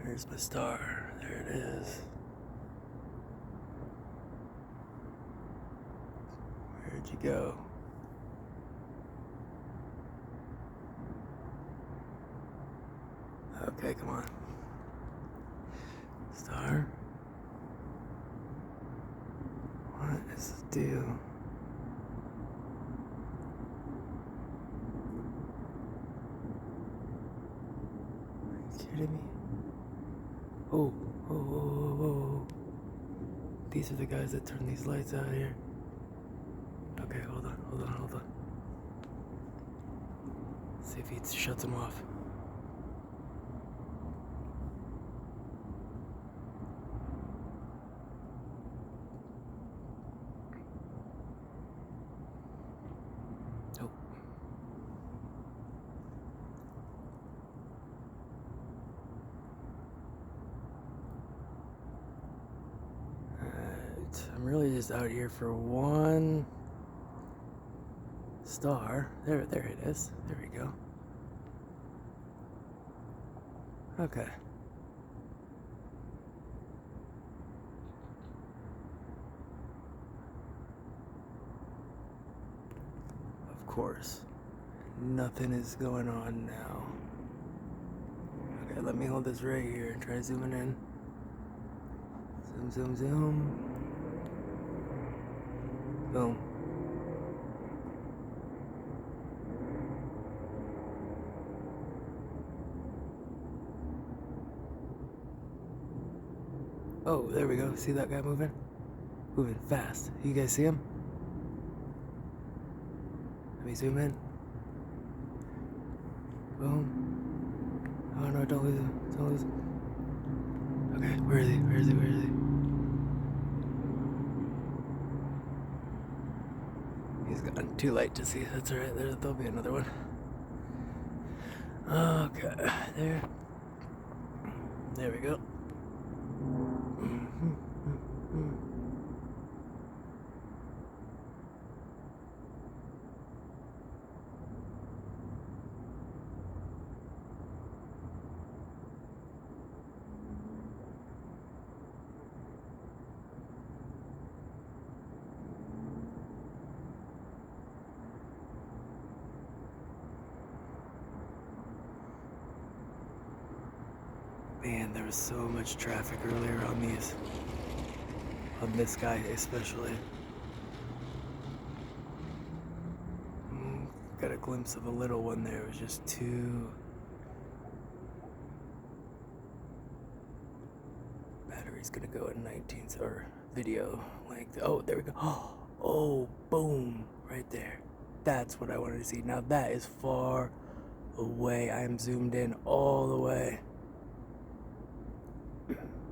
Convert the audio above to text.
Where's my star? There it is. Where'd you go? Okay, come on. Star? What is the deal? Are you kidding me? Oh. These are the guys that turn these lights out here. Okay, hold on. See if he shuts them off. Nope. I'm really just out here for one star. There it is. There we go. Okay. Of course. Nothing is going on now. Okay, let me hold this right here and try zooming in. Zoom. Boom. Oh, there we go. See that guy moving? Moving fast. You guys see him? Let me zoom in. Boom. Oh no, don't lose him. Okay, where is he? He's gone too late to see. That's alright. There'll be another one. Okay, there we go. Man, there was so much traffic earlier on this guy especially. Got a glimpse of a little one there. It was just too... Battery's gonna go at 19, or video length. Oh, there we go. Oh, boom, right there. That's what I wanted to see. Now that is far away. I am zoomed in all the way.